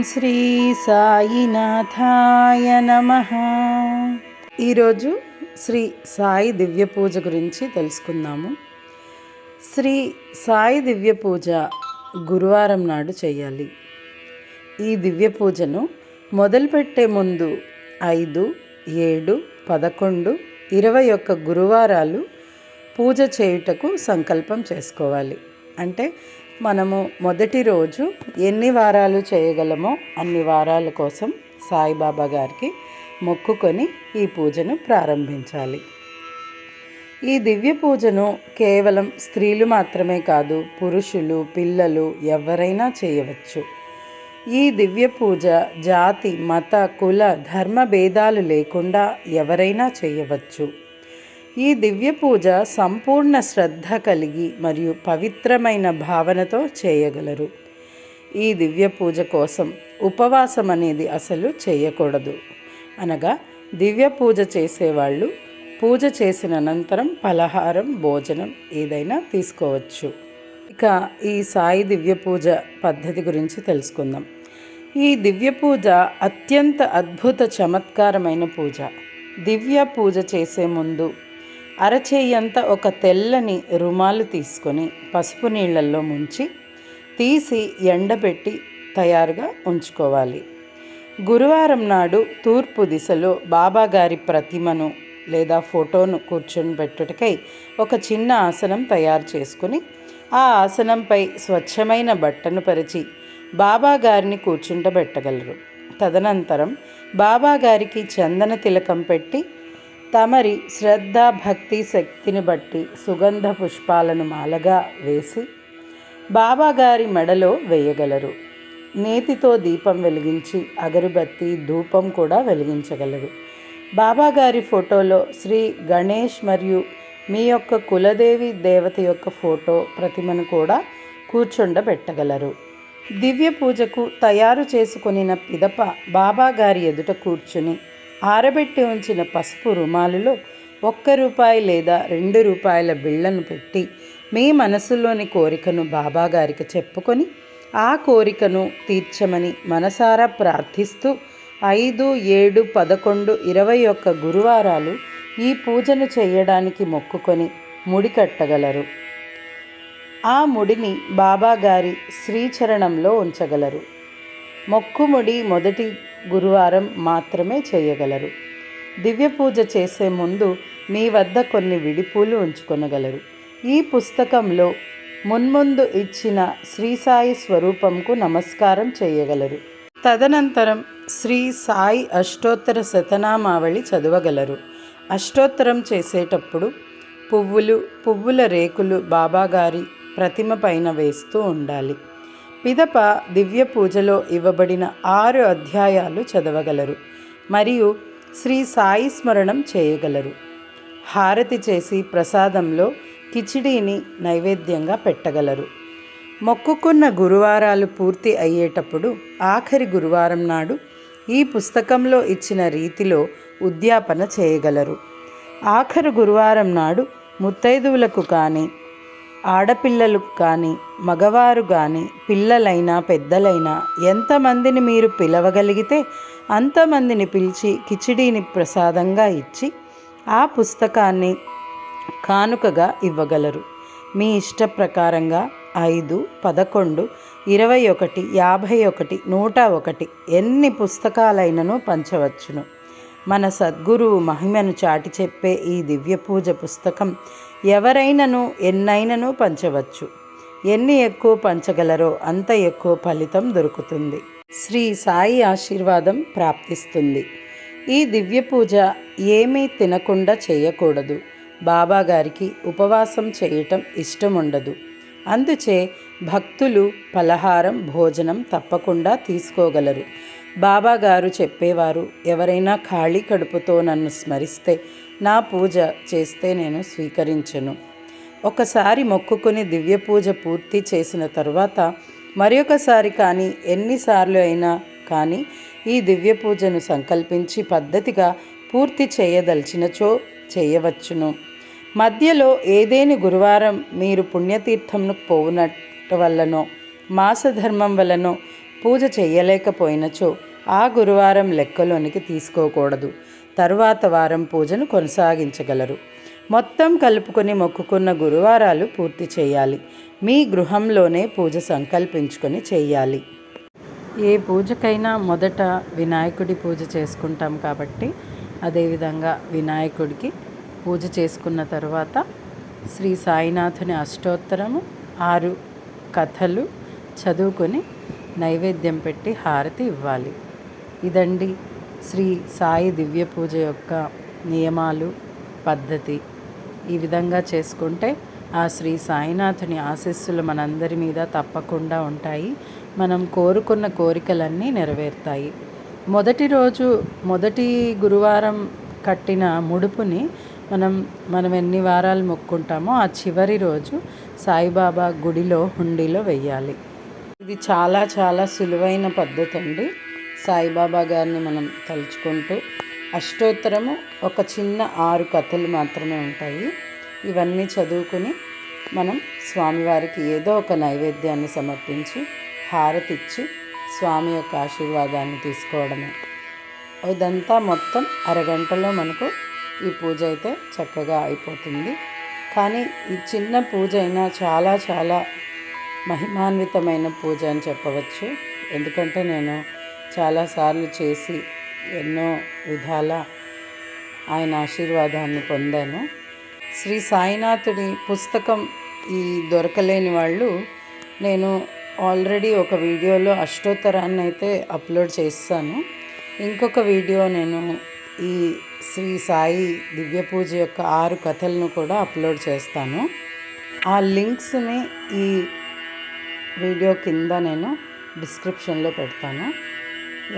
శ్రీ సాయినాథాయ నమః. ఈరోజు శ్రీ సాయి దివ్య పూజ గురించి తెలుసుకుందాము. శ్రీ సాయి దివ్య పూజ గురువారం నాడు చేయాలి. ఈ దివ్య పూజను మొదలుపెట్టే ముందు 5, 7, 11, 21 గురువారాలు పూజ చేయుటకు సంకల్పం చేసుకోవాలి. అంటే మనము మొదటి రోజు ఎన్ని వారాలు చేయగలమో అన్ని వారాల కోసం సాయిబాబా గారికి మొక్కుకొని ఈ పూజను ప్రారంభించాలి. ఈ దివ్య పూజను కేవలం స్త్రీలు మాత్రమే కాదు, పురుషులు, పిల్లలు ఎవరైనా చేయవచ్చు. ఈ దివ్య పూజ జాతి, మత, కుల, ధర్మ భేదాలు లేకుండా ఎవరైనా చేయవచ్చు. ఈ దివ్య పూజ సంపూర్ణ శ్రద్ధ కలిగి మరియు పవిత్రమైన భావనతో చేయగలరు. ఈ దివ్య పూజ కోసం ఉపవాసం అనేది అసలు చేయకూడదు. అనగా దివ్య పూజ చేసేవాళ్ళు పూజ చేసిన అనంతరం ఫలహారం, భోజనం ఏదైనా తీసుకోవచ్చు. ఇక ఈ సాయి దివ్య పూజ పద్ధతి గురించి తెలుసుకుందాం. ఈ దివ్య పూజ అత్యంత అద్భుత చమత్కారమైన పూజ. దివ్య పూజ చేసే ముందు అరచేయంత ఒక తెల్లని రుమాలు తీసుకొని పసుపు నీళ్ళల్లో ముంచి తీసి ఎండబెట్టి తయారుగా ఉంచుకోవాలి. గురువారం నాడు తూర్పు దిశలో బాబాగారి ప్రతిమను లేదా ఫోటోను కూర్చొని పెట్టుటకై ఒక చిన్న ఆసనం తయారు చేసుకుని ఆ ఆసనంపై స్వచ్ఛమైన బట్టను పరిచి బాబాగారిని కూర్చుంటబెట్టగలరు. తదనంతరం బాబాగారికి చందన తిలకం పెట్టి తమరి శ్రద్ధ, భక్తి, శక్తిని బట్టి సుగంధ పుష్పాలను మాలగా వేసి బాబాగారి మెడలో వేయగలరు. నేతితో దీపం వెలిగించి అగరుబత్తి, ధూపం కూడా వెలిగించగలరు. బాబాగారి ఫోటోలో శ్రీ గణేష్ మరియు మీ యొక్క కులదేవి దేవత యొక్క ఫోటో ప్రతిమను కూడా కూర్చుండబెట్టగలరు. దివ్య పూజకు తయారు చేసుకొనిన పిదప బాబాగారి ఎదుట కూర్చుని ఆరబెట్టి ఉంచిన పసుపు రుమాలులో ₹1 లేదా ₹2 బిళ్ళను పెట్టి మీ మనసులోని కోరికను బాబాగారికి చెప్పుకొని ఆ కోరికను తీర్చమని మనసారా ప్రార్థిస్తూ 5, 7, 11, 21 గురువారాలు ఈ పూజను చేయడానికి మొక్కుకొని ముడి కట్టగలరు. ఆ ముడిని బాబాగారి శ్రీచరణంలో ఉంచగలరు. మొక్కుముడి మొదటి గురువారం మాత్రమే చేయగలరు. దివ్య పూజ చేసే ముందు మీ వద్ద కొన్ని విడిపూలు ఉంచుకొనగలరు. ఈ పుస్తకంలో మున్ముందు ఇచ్చిన శ్రీ సాయి స్వరూపంకు నమస్కారం చేయగలరు. తదనంతరం శ్రీ సాయి అష్టోత్తర శతనామావళి చదవగలరు. అష్టోత్తరం చేసేటప్పుడు పువ్వుల రేకులు బాబాగారి ప్రతిమ పైన వేస్తూ ఉండాలి. పిదప దివ్య పూజలో ఇవ్వబడిన 6 అధ్యాయాలు చదవగలరు మరియు శ్రీ సాయి స్మరణం చేయగలరు. హారతి చేసి ప్రసాదంలో కిచిడీని నైవేద్యంగా పెట్టగలరు. మొక్కుకున్న గురువారాలు పూర్తి అయ్యేటప్పుడు ఆఖరి గురువారం నాడు ఈ పుస్తకంలో ఇచ్చిన రీతిలో ఉద్యాపన చేయగలరు. ఆఖరు గురువారం నాడు ముత్తైదువులకు కానీ, ఆడపిల్లలకు కానీ, మగవారు కానీ, పిల్లలైనా పెద్దలైనా ఎంతమందిని మీరు పిలవగలిగితే అంతమందిని పిలిచి కిచిడీని ప్రసాదంగా ఇచ్చి ఆ పుస్తకాన్ని కానుకగా ఇవ్వగలరు. మీ ఇష్ట ప్రకారంగా 5, 11, 21, 51, 101 ఎన్ని పుస్తకాలైనను పంచవచ్చును. మన సద్గురువు మహిమను చాటి చెప్పే ఈ దివ్య పూజ పుస్తకం ఎవరైనను ఎన్నైనను పంచవచ్చు. ఎన్ని ఎక్కువ పంచగలరో అంత ఎక్కువ ఫలితం దొరుకుతుంది. శ్రీ సాయి ఆశీర్వాదం ప్రాప్తిస్తుంది. ఈ దివ్య పూజ ఏమీ తినకుండా చేయకూడదు. బాబాగారికి ఉపవాసం చేయటం ఇష్టం ఉండదు. అందుచే భక్తులు ఫలహారం, భోజనం తప్పకుండా తీసుకోగలరు. బాబాగారు చెప్పేవారు, ఎవరైనా ఖాళీ కడుపుతో నన్ను స్మరిస్తే నా పూజ చేస్తే నేను స్వీకరించను. ఒకసారి మొక్కుకుని దివ్య పూజ పూర్తి చేసిన తరువాత మరొకసారి కానీ, ఎన్నిసార్లు అయినా కానీ ఈ దివ్య పూజను సంకల్పించి పద్ధతిగా పూర్తి చేయదలిచినచో చేయవచ్చును. మధ్యలో ఏదేని గురువారం మీరు పుణ్యతీర్థంను పోవునట్టు వల్లనో, మాసధర్మం వల్లనో పూజ చేయలేకపోయినచో ఆ గురువారం లెక్కలోనికి తీసుకోకూడదు. తరువాత వారం పూజను కొనసాగించగలరు. మొత్తం కలుపుకొని మొక్కుకున్న గురువారాలు పూర్తి చేయాలి. మీ గృహంలోనే పూజ సంకల్పించుకొని చేయాలి. ఏ పూజకైనా మొదట వినాయకుడి పూజ చేసుకుంటాం కాబట్టి అదేవిధంగా వినాయకుడికి పూజ చేసుకున్న తర్వాత శ్రీ సాయినాథుని అష్టోత్తరము 6 కథలు చదువుకొని నైవేద్యం పెట్టి హారతి ఇవ్వాలి. ఇదండి శ్రీ సాయి దివ్య పూజ యొక్క నియమాలు, పద్ధతి. ఈ విధంగా చేసుకుంటే ఆ శ్రీ సాయినాథుని ఆశీస్సులు మనందరి మీద తప్పకుండా ఉంటాయి. మనం కోరుకున్న కోరికలన్నీ నెరవేరుతాయి. మొదటి గురువారం కట్టిన ముడుపుని మనం ఎన్ని వారాలు మొక్కుంటామో ఆ చివరి రోజు సాయిబాబా గుడిలో హుండీలో వెయ్యాలి. ఇది చాలా చాలా సులువైన పద్ధతి అండి. సాయిబాబా గారిని మనం తలుచుకుంటూ అష్టోత్తరము ఒక చిన్న 6 కథలు మాత్రమే ఉంటాయి. ఇవన్నీ చదువుకుని మనం స్వామివారికి ఏదో ఒక నైవేద్యాన్ని సమర్పించి హారతిచ్చి స్వామి యొక్క ఆశీర్వాదాన్ని తీసుకోవడమే. ఇదంతా మొత్తం అరగంటలో మనకు ఈ పూజ అయితే చక్కగా అయిపోతుంది. కానీ ఈ చిన్న పూజ అయినా చాలా చాలా మహిమాన్వితమైన పూజ అని చెప్పవచ్చు. ఎందుకంటే నేను చాలాసార్లు చేసి ఎన్నో విధాల ఆయన ఆశీర్వాదాన్ని పొందాను. శ్రీ సాయినాథుడి పుస్తకం ఈ దొరకలేని వాళ్ళు, నేను ఆల్రెడీ ఒక వీడియోలో అష్టోత్తరాన్ని అయితే అప్లోడ్ చేస్తాను. ఇంకొక వీడియో నేను ఈ శ్రీ సాయి దివ్య పూజ యొక్క 6 కథలను కూడా అప్లోడ్ చేస్తాను. ఆ లింక్స్ని ఈ వీడియో కింద నేను డిస్క్రిప్షన్లో పెడతాను.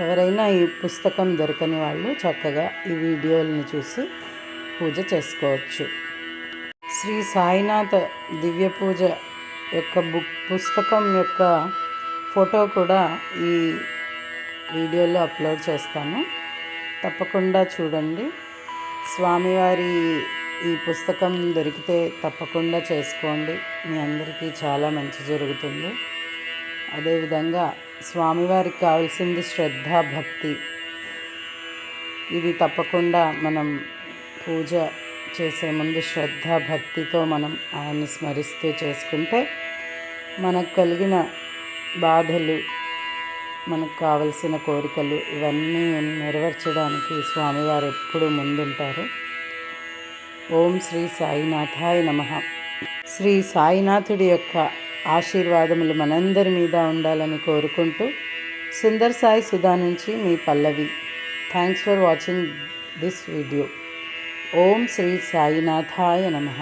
ఎవరైనా ఈ పుస్తకం దొరకని వాళ్ళు చక్కగా ఈ వీడియోలను చూసి పూజ చేసుకోవచ్చు. శ్రీ సాయినాథ్ దివ్య పూజ యొక్క పుస్తకం యొక్క ఫోటో కూడా ఈ వీడియోలో అప్లోడ్ చేస్తాను. తప్పకుండా చూడండి. స్వామివారి ఈ పుస్తకం దొరికితే తప్పకుండా చేసుకోండి. మీ అందరికీ చాలా మంచి జరుగుతుంది. అదేవిధంగా స్వామివారికి కావాల్సింది శ్రద్ధ, భక్తి. ఇది తప్పకుండా మనం పూజ చేసే ముందు శ్రద్ధ, భక్తితో మనం ఆయన్ని స్మరిస్తూ చేసుకుంటే మనకు కలిగిన బాధలు, మనకు కావలసిన కోరికలు ఇవన్నీ నెరవేర్చడానికి స్వామివారు ఎప్పుడూ ముందుంటారు. ఓం శ్రీ సాయినాథాయ నమః. శ్రీ సాయినాథుడి యొక్క ఆశీర్వాదములు మనందరి మీద ఉండాలని కోరుకుంటూ సుందర్ సాయి సుధా నుంచి మీ Pallavi. Thanks for watching this video. ఓం శ్రీ సాయినాథాయ నమః.